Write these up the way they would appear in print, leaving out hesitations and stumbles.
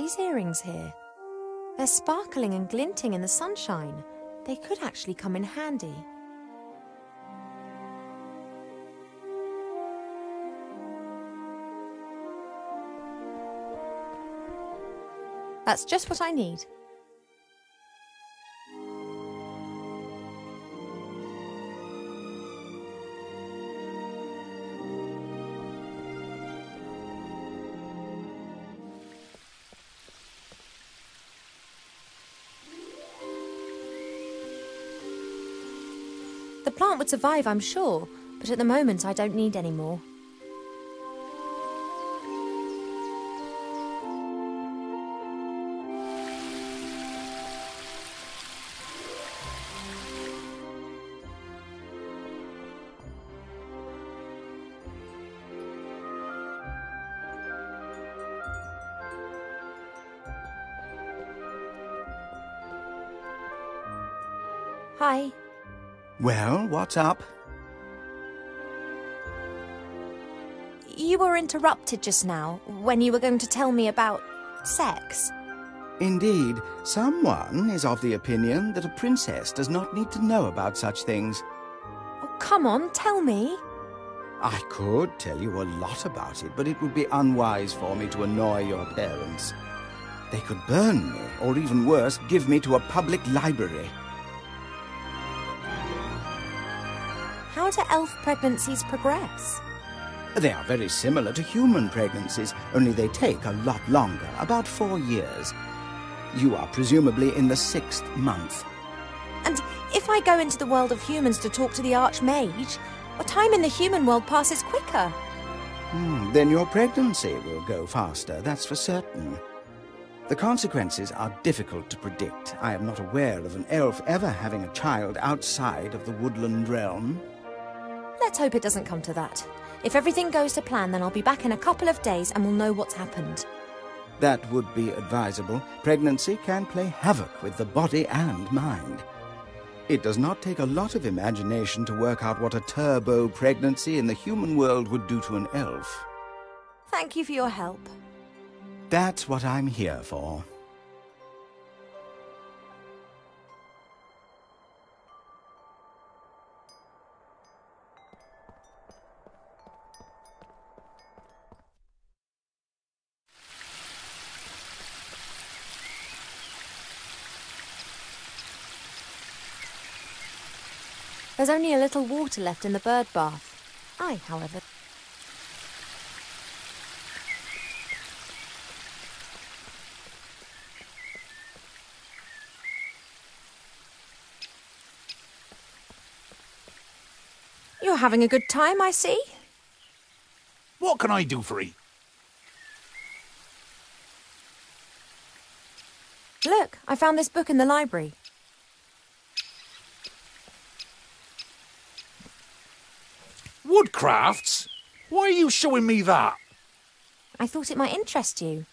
these earrings here? They're sparkling and glinting in the sunshine. They could actually come in handy. That's just what I need. The plant would survive, I'm sure, but at the moment I don't need any more. Hi. Well, what's up? You were interrupted just now when you were going to tell me about sex. Indeed, someone is of the opinion that a princess does not need to know about such things. Oh, come on, tell me. I could tell you a lot about it, but it would be unwise for me to annoy your parents. They could burn me, or even worse, give me to a public library. How do elf pregnancies progress? They are very similar to human pregnancies, only they take a lot longer, about 4 years. You are presumably in the 6th month. And if I go into the world of humans to talk to the Archmage, well, time in the human world passes quicker. Then your pregnancy will go faster, that's for certain. The consequences are difficult to predict. I am not aware of an elf ever having a child outside of the woodland realm. Let's hope it doesn't come to that. If everything goes to plan, then I'll be back in a couple of days and we'll know what's happened. That would be advisable. Pregnancy can play havoc with the body and mind. It does not take a lot of imagination to work out what a turbo pregnancy in the human world would do to an elf. Thank you for your help. That's what I'm here for. There's only a little water left in the bird bath. I, however... You're having a good time, I see. What can I do for you? Look, I found this book in the library. Woodcrafts? Why are you showing me that? I thought it might interest you.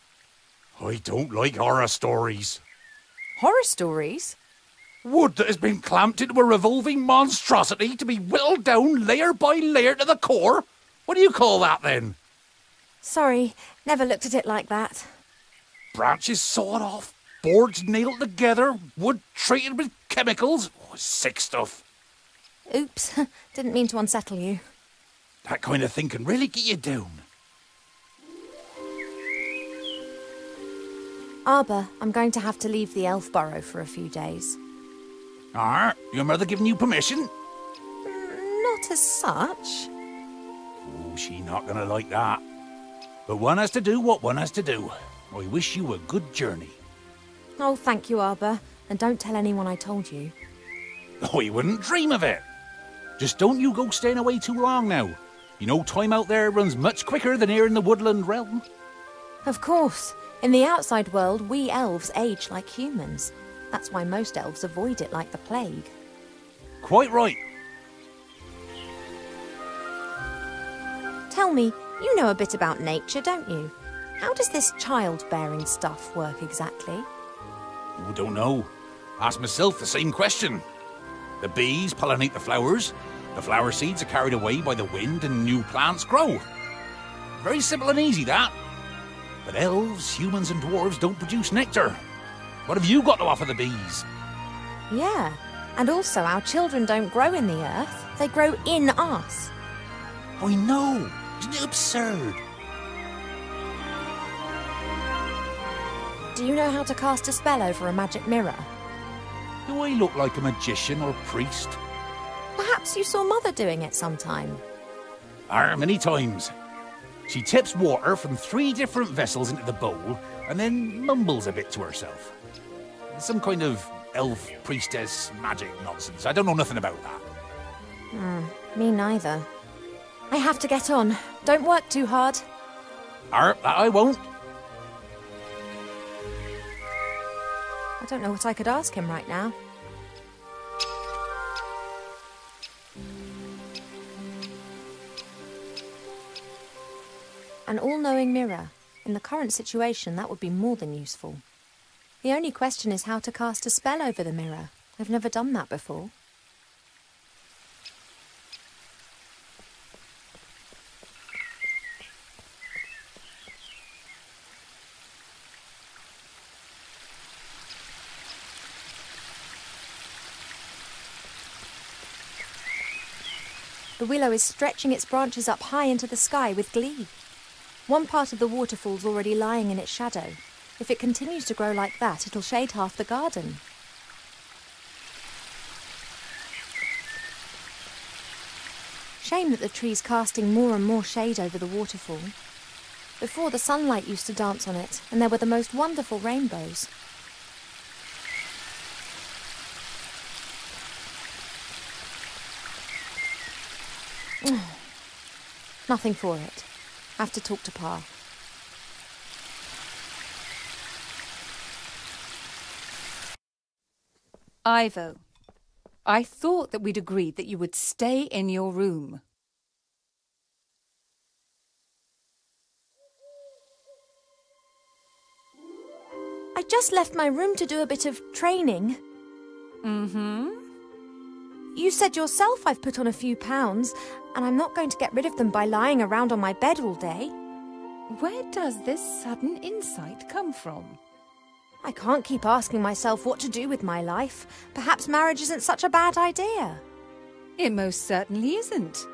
I don't like horror stories. Horror stories? Wood that has been clamped into a revolving monstrosity to be whittled down layer by layer to the core? What do you call that, then? Sorry, never looked at it like that. Branches sawed off, boards nailed together, wood treated with chemicals. Oh, sick stuff. Oops, didn't mean to unsettle you. That kind of thing can really get you down. Arbor, I'm going to have to leave the elf burrow for a few days. Your mother giving you permission? Not as such. Oh, she not gonna like that. But one has to do what one has to do. I wish you a good journey. Oh, thank you, Arbor. And don't tell anyone I told you. I wouldn't dream of it. Just don't you go staying away too long now. You know time out there runs much quicker than here in the woodland realm. Of course. In the outside world, we elves age like humans. That's why most elves avoid it like the plague. Quite right. Tell me, you know a bit about nature, don't you? How does this childbearing stuff work exactly? Oh, don't know. Ask myself the same question. The bees pollinate the flowers. The flower seeds are carried away by the wind and new plants grow. Very simple and easy, that. But elves, humans and dwarves don't produce nectar. What have you got to offer the bees? Yeah, and also our children don't grow in the earth, they grow in us. I know. Isn't it absurd? Do you know how to cast a spell over a magic mirror? Do I look like a magician or priest? Perhaps you saw Mother doing it sometime. Many times. She tips water from 3 different vessels into the bowl and then mumbles a bit to herself. Some kind of elf priestess magic nonsense. I don't know nothing about that. Me neither. I have to get on. Don't work too hard. I won't. I don't know what I could ask him right now. An all-knowing mirror. In the current situation, that would be more than useful. The only question is how to cast a spell over the mirror. I've never done that before. The willow is stretching its branches up high into the sky with glee. One part of the waterfall's already lying in its shadow. If it continues to grow like that, it'll shade half the garden. Shame that the tree's casting more and more shade over the waterfall. Before, the sunlight used to dance on it, and there were the most wonderful rainbows. Nothing for it. Have to talk to Pa. Ivo, I thought that we'd agreed that you would stay in your room. I just left my room to do a bit of training. Mm-hmm. You said yourself I've put on a few pounds, and I'm not going to get rid of them by lying around on my bed all day. Where does this sudden insight come from? I can't keep asking myself what to do with my life. Perhaps marriage isn't such a bad idea. It most certainly isn't.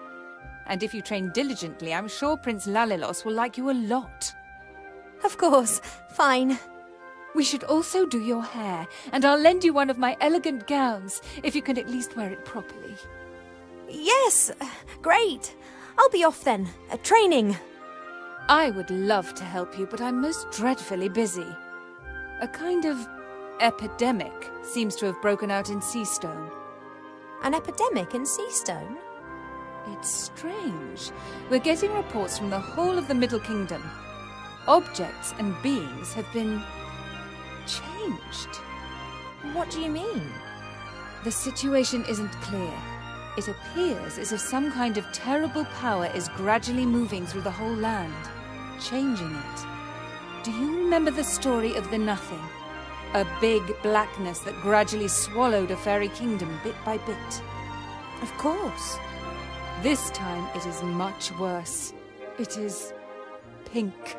And if you train diligently, I'm sure Prince Lalilos will like you a lot. Of course. Fine. We should also do your hair, and I'll lend you one of my elegant gowns, if you can at least wear it properly. Yes, great. I'll be off then. Training. I would love to help you, but I'm most dreadfully busy. A kind of epidemic seems to have broken out in Seastone. An epidemic in Seastone? It's strange. We're getting reports from the whole of the Middle Kingdom. Objects and beings have been changed. What do you mean? The situation isn't clear. It appears as if some kind of terrible power is gradually moving through the whole land, changing it. Do you remember the story of the Nothing? A big blackness that gradually swallowed a fairy kingdom bit by bit. Of course. This time it is much worse. It is pink.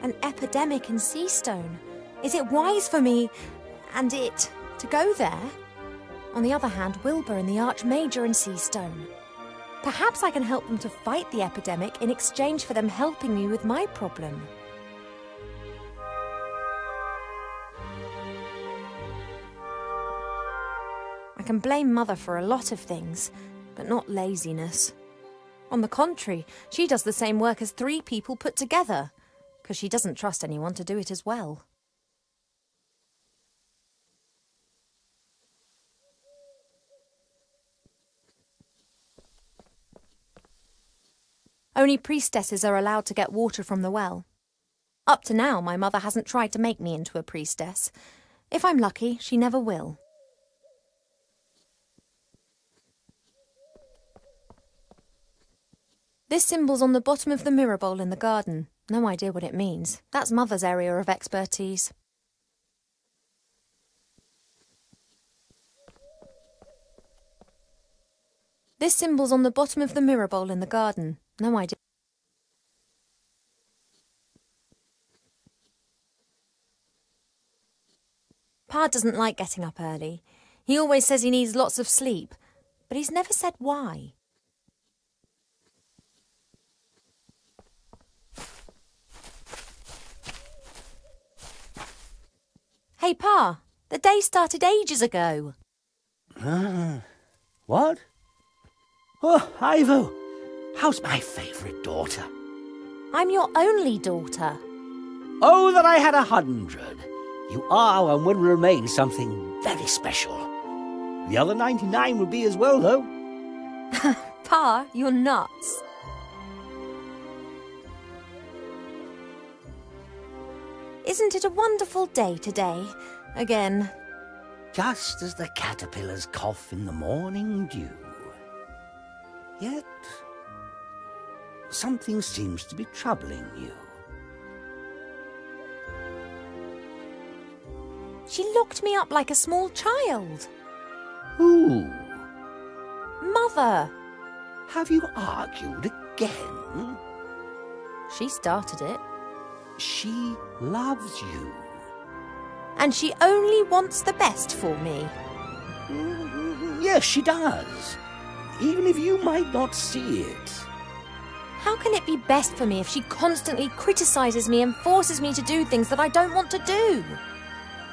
An epidemic in Seastone. Is it wise for me and it to go there? On the other hand, Wilbur and the Archmage in Seastone. Perhaps I can help them to fight the epidemic in exchange for them helping me with my problem. I can blame Mother for a lot of things, but not laziness. On the contrary, she does the same work as 3 people put together, because she doesn't trust anyone to do it as well. Only priestesses are allowed to get water from the well. Up to now, my mother hasn't tried to make me into a priestess. If I'm lucky, she never will. This symbol's on the bottom of the mirror bowl in the garden. No idea what it means. That's Mother's area of expertise. This symbol's on the bottom of the mirror bowl in the garden. No idea. Pa doesn't like getting up early. He always says he needs lots of sleep, but he's never said why. Hey, Pa, the day started ages ago. What? Oh, Ivo, how's my favourite daughter? I'm your only daughter. Oh, that I had 100. You are and will remain something very special. The other 99 would be as well, though. Pa, you're nuts. Isn't it a wonderful day today? Again. Just as the caterpillars cough in the morning dew. Yet, something seems to be troubling you. She locked me up like a small child. Who? Mother. Have you argued again? She started it. She loves you. And she only wants the best for me. Yes, she does. Even if you might not see it. How can it be best for me if she constantly criticises me and forces me to do things that I don't want to do?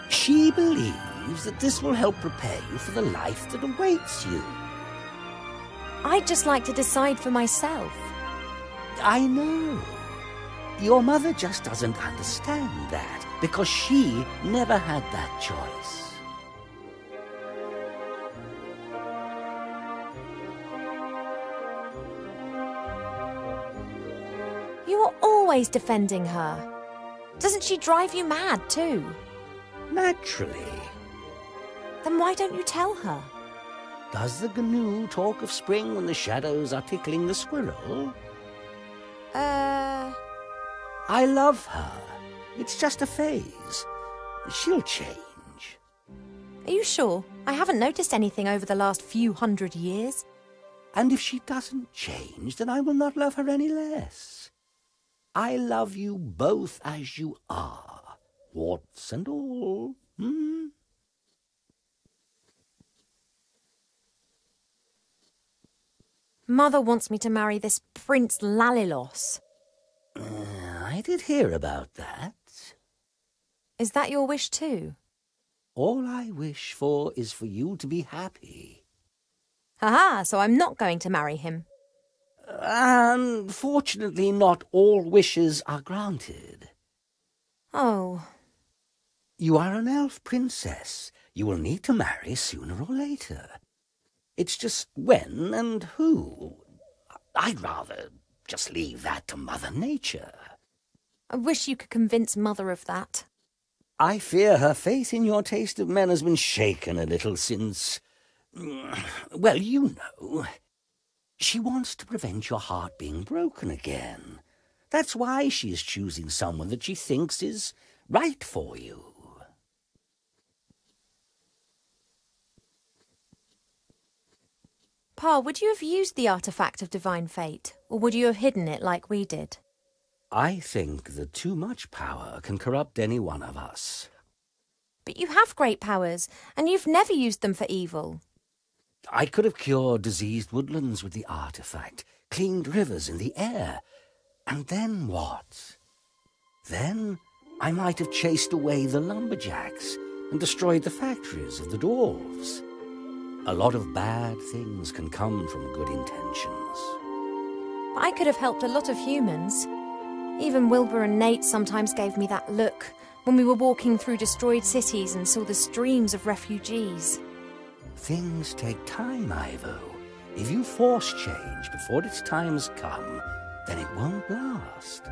She believes that this will help prepare you for the life that awaits you. I'd just like to decide for myself. I know. Your mother just doesn't understand that, because she never had that choice. You're always defending her. Doesn't she drive you mad too? Naturally. Then why don't you tell her? Does the GNU talk of spring when the shadows are tickling the squirrel? I love her. It's just a phase. She'll change. Are you sure? I haven't noticed anything over the last few 100 years. And if she doesn't change, then I will not love her any less. I love you both as you are, warts and all. Mother wants me to marry this Prince Lalilos. I did hear about that. Is that your wish too? All I wish for is for you to be happy. Haha, so I'm not going to marry him. Unfortunately, not all wishes are granted. Oh. You are an elf princess. You will need to marry sooner or later. It's just when and who. I'd rather just leave that to Mother Nature. I wish you could convince Mother of that. I fear her faith in your taste of men has been shaken a little since... Well, you know. She wants to prevent your heart being broken again. That's why she is choosing someone that she thinks is right for you. Pa, would you have used the artifact of divine fate, or would you have hidden it like we did? I think that too much power can corrupt any one of us. But you have great powers, and you've never used them for evil. I could have cured diseased woodlands with the artifact, cleaned rivers in the air. And then what? Then I might have chased away the lumberjacks and destroyed the factories of the dwarves. A lot of bad things can come from good intentions. I could have helped a lot of humans. Even Wilbur and Nate sometimes gave me that look when we were walking through destroyed cities and saw the streams of refugees. Things take time, Ivo. If you force change before its time has come, then it won't last.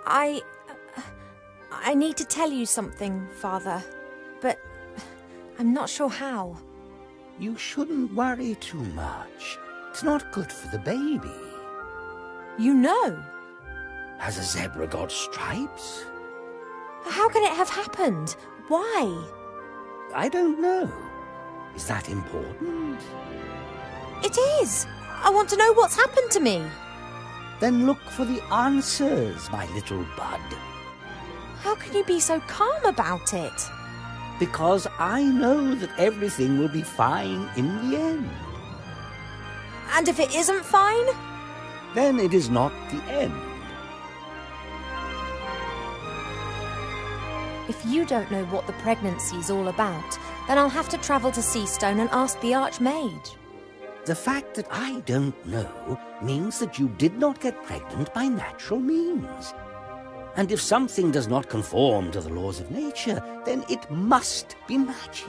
I need to tell you something, Father, but I'm not sure how. You shouldn't worry too much. It's not good for the baby. You know? Has a zebra got stripes? How can it have happened? Why? I don't know. Is that important? It is! I want to know what's happened to me. Then look for the answers, my little bud. How can you be so calm about it? Because I know that everything will be fine in the end. And if it isn't fine? Then it is not the end. If you don't know what the pregnancy's all about, then I'll have to travel to Seastone and ask the Archmage. The fact that I don't know means that you did not get pregnant by natural means. And if something does not conform to the laws of nature, then it must be magic.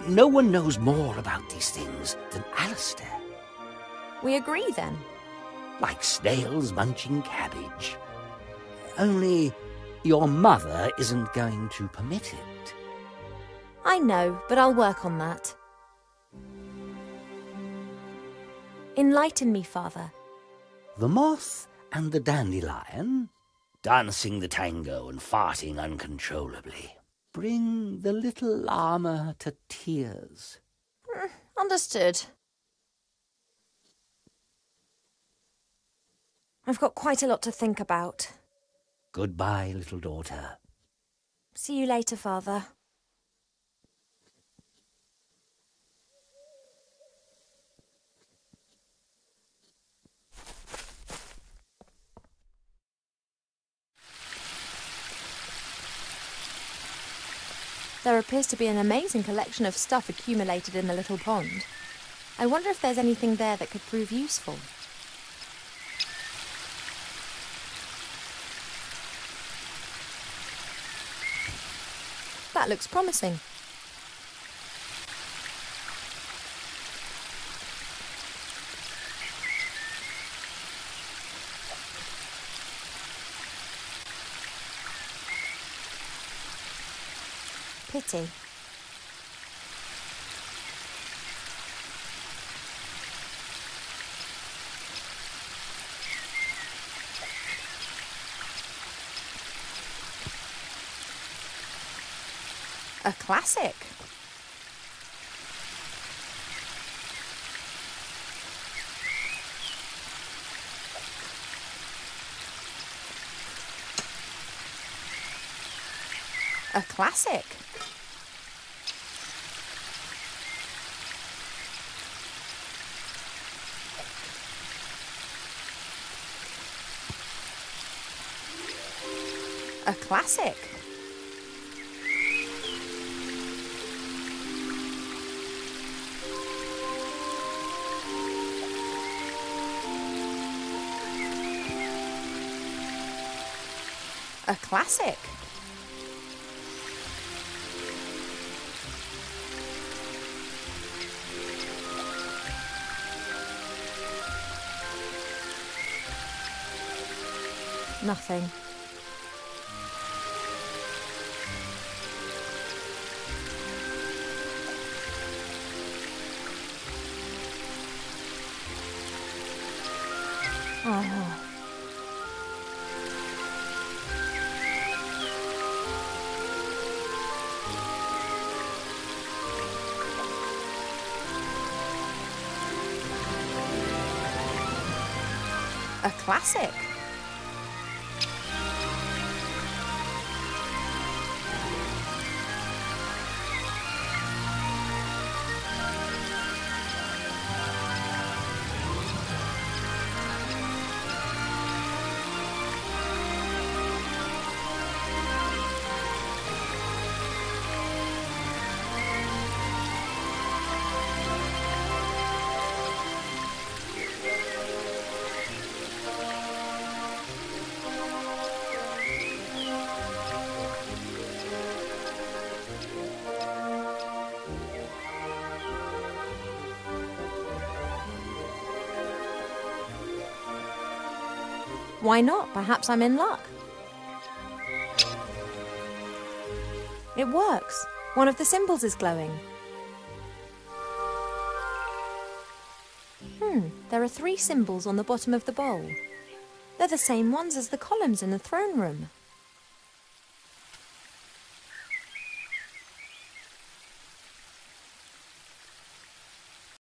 No one knows more about these things than Alistair. We agree, then? Like snails munching cabbage. Only your mother isn't going to permit it. I know, but I'll work on that. Enlighten me, Father. The moth and the dandelion, dancing the tango and farting uncontrollably, bring the little llama to tears. Understood. I've got quite a lot to think about. Goodbye, little daughter. See you later, Father. There appears to be an amazing collection of stuff accumulated in the little pond. I wonder if there's anything there that could prove useful. That looks promising. Pity. A classic. A classic. A classic. A classic. Nothing. Oh. A classic. Why not? Perhaps I'm in luck. It works. One of the symbols is glowing. There are 3 symbols on the bottom of the bowl. They're the same ones as the columns in the throne room.